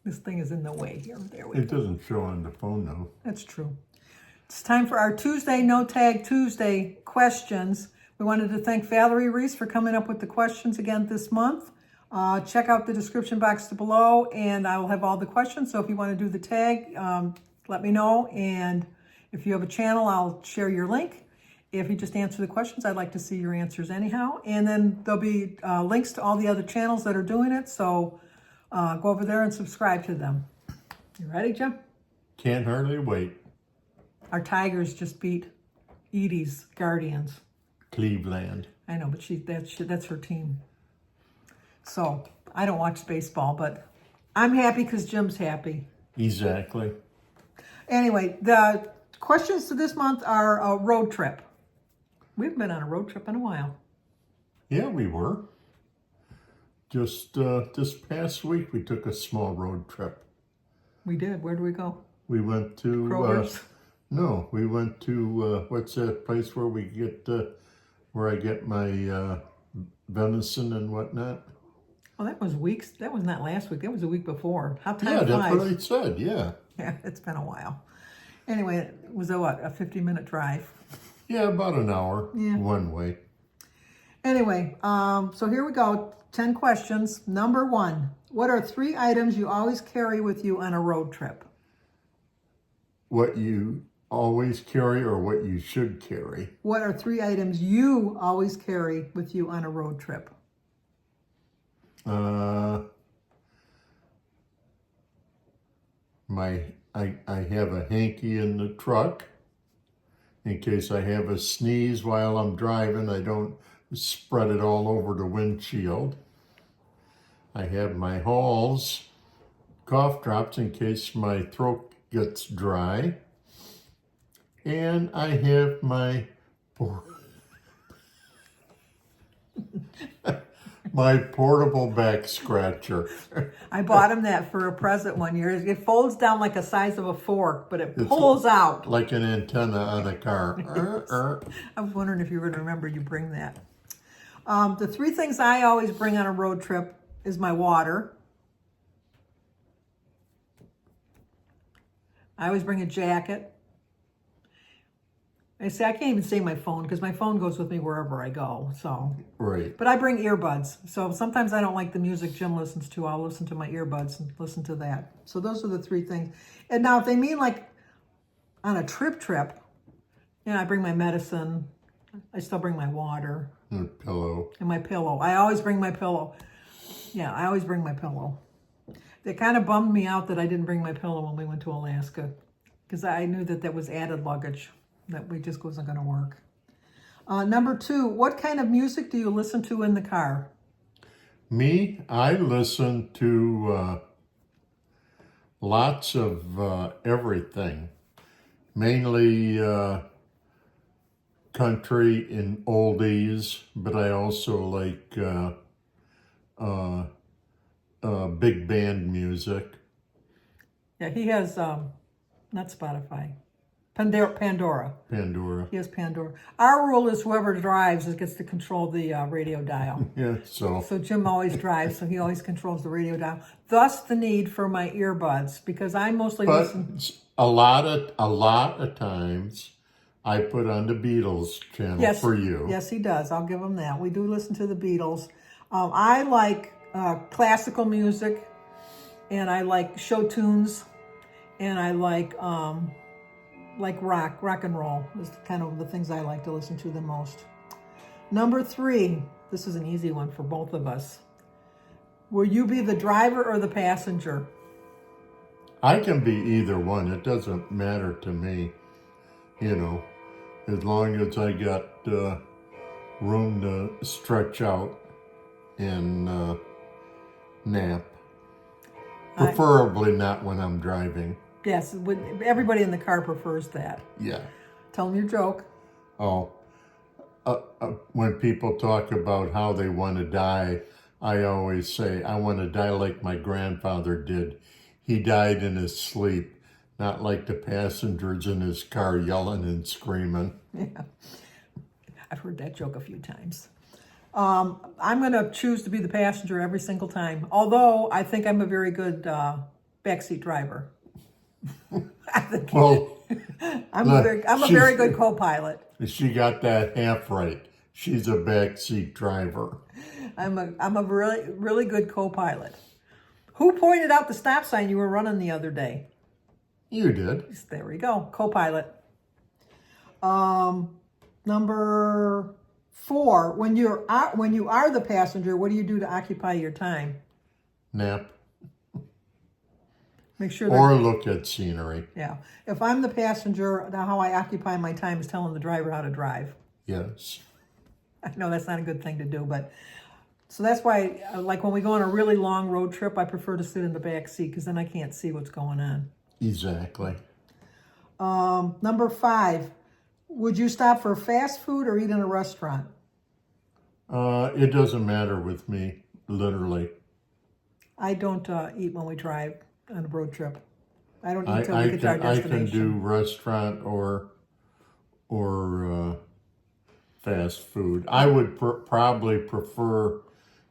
This thing is in the way here. There we It go. doesn't show on the phone though. That's true. It's time for our Tuesday No Tag Tuesday questions. We wanted to thank Valerie Reese for coming up with the questions again this month. Check out the description box below, and I will have all the questions. So if you want to do the tag, let me know. And if you have a channel, I'll share your link. If you just answer the questions, I'd like to see your answers anyhow. And then there'll be links to all the other channels that are doing it. So go over there and subscribe to them. You ready, Jim? Can't hardly wait. Our Tigers just beat Edie's Guardians. Cleveland. I know, but that's her team. So I don't watch baseball, but I'm happy because Jim's happy. Exactly. Anyway, the questions to this month are a road trip. We haven't been on a road trip in a while. Yeah, we were. Just this past week, we took a small road trip. We did. Where do we go? We went to Kroger's. No, we went to what's that place where we get where I get my venison and whatnot. Oh, that was weeks. That was not last week. That was the week before. How time Yeah, flies. that's what I said. Yeah. Yeah, it's been a while. Anyway, it was a 50-minute drive. Yeah, about an hour one way. Anyway, so here we go. 10 questions. Number 1. What are 3 items you always carry with you on a road trip? What you always carry or what you should carry? What are 3 items you always carry with you on a road trip? I have a hanky in the truck in case I have a sneeze while I'm driving. I don't spread it all over the windshield. I have my Halls cough drops in case my throat gets dry. And I have my my portable back scratcher. I bought him that for a present one year. It folds down like the size of a fork, but it pulls out. Like an antenna on a car. I was wondering if you were going to remember you bring that. The 3 things I always bring on a road trip is my water. I always bring a jacket. I can't even say my phone because my phone goes with me wherever I go. So, Right. but I bring earbuds. So sometimes I don't like the music Jim listens to. I'll listen to my earbuds and listen to that. So those are the 3 things. And now if they mean like on a trip, I bring my medicine. I still bring my water. And a pillow. And my pillow. I always bring my pillow. Yeah, I always bring my pillow. It kind of bummed me out that I didn't bring my pillow when we went to Alaska because I knew that was added luggage that we just wasn't going to work. Number 2, what kind of music do you listen to in the car? Me, I listen to lots of everything. Mainly country and oldies, but I also like big band music. Yeah, he has, not Spotify, Pandora. Pandora. He has Pandora. Our rule is whoever drives gets to control the radio dial. Yeah, so So Jim always drives, so he always controls the radio dial. Thus the need for my earbuds, because I mostly but listen. a lot of times I put on the Beatles channel for you. Yes, he does. I'll give him that. We do listen to the Beatles. I like classical music, and I like show tunes, and I like rock and roll is kind of the things I like to listen to the most. Number 3, this is an easy one for both of us. Will you be the driver or the passenger? I can be either one. It doesn't matter to me, as long as I got room to stretch out and nap. Preferably not when I'm driving. Yes, everybody in the car prefers that. Yeah. Tell them your joke. Oh, when people talk about how they want to die, I always say, I want to die like my grandfather did. He died in his sleep, not like the passengers in his car yelling and screaming. Yeah, I've heard that joke a few times. I'm going to choose to be the passenger every single time. Although I think I'm a very good backseat driver. I think Well, I'm a very good co-pilot. she got that half right. She's a backseat driver. I'm a really good co-pilot. Who pointed out the stop sign you were running the other day? You did. There we go, co-pilot. Number 4, when you are the passenger, what do you do to occupy your time? Nap. Make sure Or look at scenery. yeah. If I'm the passenger, now how I occupy my time is telling the driver how to drive. Yes. I know that's not a good thing to do, but so that's why, like when we go on a really long road trip, I prefer to sit in the back seat because then I can't see what's going on. Exactly. Number 5, would you stop for fast food or eat in a restaurant? It doesn't matter with me, literally. I don't eat when we drive on a road trip. I don't eat till we get to our I destination. can do restaurant or fast food. I would probably prefer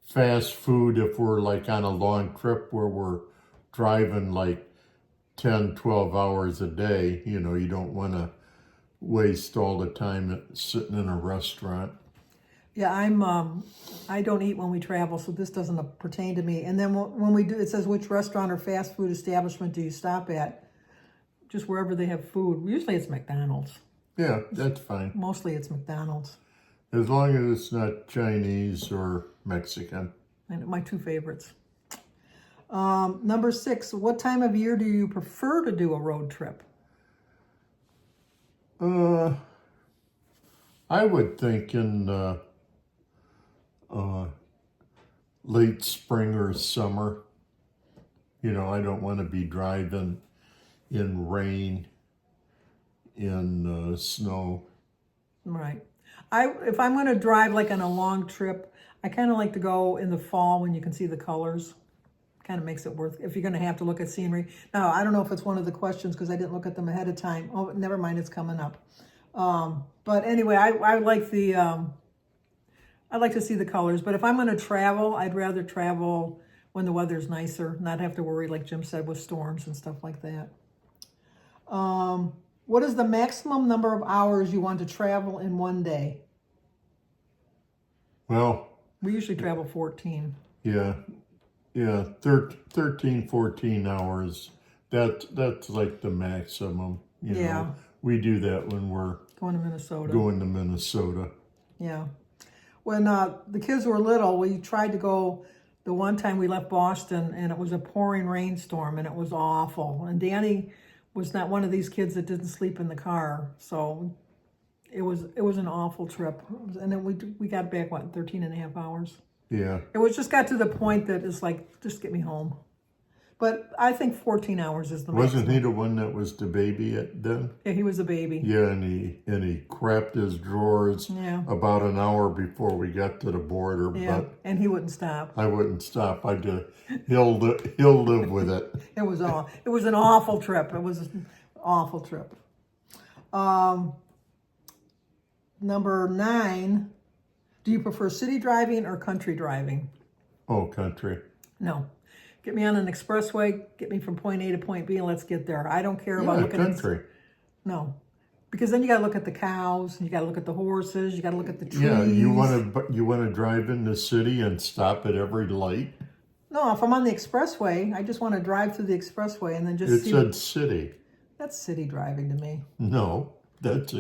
fast food if we're like on a long trip where we're driving like 10, 12 hours a day. You know, you don't want to waste all the time sitting in a restaurant. Yeah, I don't eat when we travel, so this doesn't pertain to me. And then when we do, it says which restaurant or fast food establishment do you stop at? Just wherever they have food. Usually it's McDonald's. Yeah, that's fine. Mostly it's McDonald's. As long as it's not Chinese or Mexican. And my 2 favorites. Number 6, what time of year do you prefer to do a road trip? I would think in late spring or summer. You know, I don't want to be driving in rain, in snow. Right. If I'm going to drive like on a long trip, I kind of like to go in the fall when you can see the colors. Kind of makes it worth, if you're going to have to look at scenery. Now, I don't know if it's one of the questions because I didn't look at them ahead of time. Oh, never mind, it's coming up. But anyway, I like I like to see the colors. But if I'm going to travel, I'd rather travel when the weather's nicer, not have to worry, like Jim said, with storms and stuff like that. What is the maximum number of hours you want to travel in one day? Well, We usually travel 14. yeah, 13, 14 hours. That's like the maximum. You know, we do that when we're Going to Minnesota. going to Minnesota. Yeah. When the kids were little, we tried to go, the one time we left Boston and it was a pouring rainstorm and it was awful. And Danny was not one of these kids that didn't sleep in the car. So it was an awful trip. And then we got back, 13 and a half hours. Yeah. It was just got to the point that it's like, just get me home. But I think 14 hours is the maximum. Wasn't he the one that was the baby then? Yeah, he was a baby. Yeah, and he crapped his drawers about an hour before we got to the border. Yeah, but and he wouldn't stop. I wouldn't stop. He'll live with it. It was an awful trip. It was an awful trip. Number 9, do you prefer city driving or country driving? Oh, country. No. Get me on an expressway, get me from point A to point B, and let's get there. I don't care about looking country. No. Because then you got to look at the cows, you got to look at the horses, you got to look at the trees. Yeah, you want to drive in the city and stop at every light? No, if I'm on the expressway, I just want to drive through the expressway and then just see. It said city. That's city driving to me. No, that's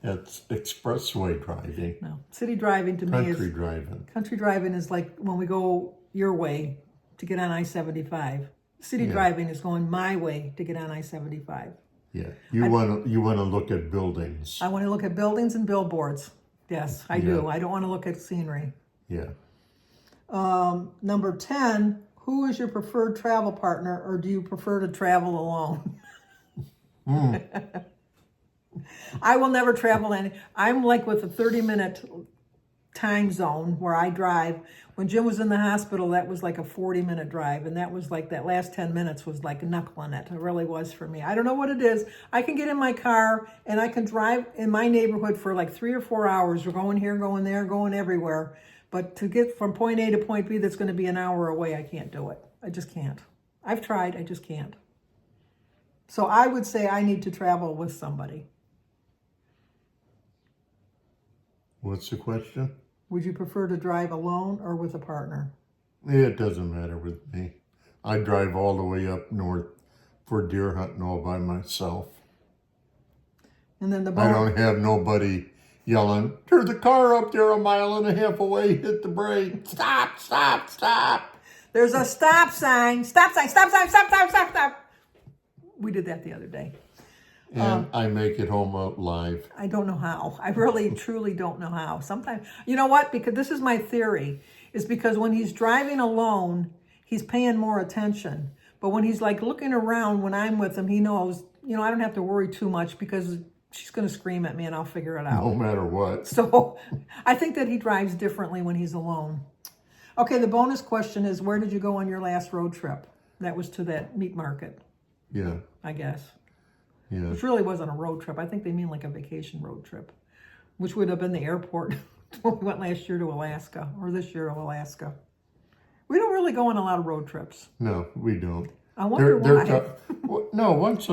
expressway driving. No, city driving to me is country driving. Country driving is like when we go your way to get on I-75. City driving is going my way to get on I-75. Yeah, you want to look at buildings. I want to look at buildings and billboards. Yes, I do. I don't want to look at scenery. Yeah. Number 10, who is your preferred travel partner, or do you prefer to travel alone? I will never travel I'm like with a 30-minute time zone where I drive. When Jim was in the hospital, that was like a 40-minute drive, and that was like that last 10 minutes was like knuckling it. It really was for me. I don't know what it is. I can get in my car and I can drive in my neighborhood for like 3 or 4 hours. We're going here, going there, going everywhere. But to get from point A to point B that's going to be an hour away, I can't do it. I just can't. I've tried, I just can't. So I would say I need to travel with somebody. What's the question? Would you prefer to drive alone or with a partner? It doesn't matter with me. I drive all the way up north for deer hunting all by myself. And then the I don't have nobody yelling, "There's the car up there 1.5 miles away, hit the brake, stop, stop, stop." There's a stop sign, stop sign, stop sign, stop, stop, stop, stop. We did that the other day. And I make it home alive. I don't know how. I really, truly don't know how. Sometimes, you know what? Because this is my theory, is because when he's driving alone, he's paying more attention. But when he's like looking around when I'm with him, he knows, I don't have to worry too much because she's going to scream at me and I'll figure it out. No matter what. So I think that he drives differently when he's alone. Okay, the bonus question is, where did you go on your last road trip? That was to that meat market. Yeah. I guess. Yeah. Which really wasn't a road trip. I think they mean like a vacation road trip, which would have been the airport when we went last year to Alaska, or this year to Alaska. We don't really go on a lot of road trips. No, we don't. I wonder why. No, once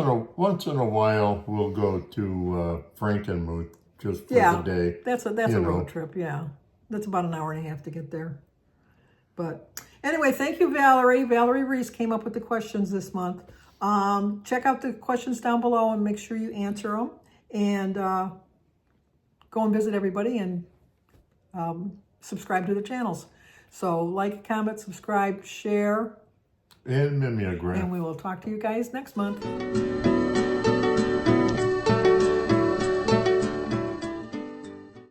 in a while we'll go to Frankenmuth just for the day. That's a road trip. Yeah, that's about an hour and a half to get there. But anyway, thank you, Valerie. Valerie Reese came up with the questions this month. Check out the questions down below and make sure you answer them. And go and visit everybody and subscribe to the channels. So like, comment, subscribe, share. And mimeograph. And we will talk to you guys next month.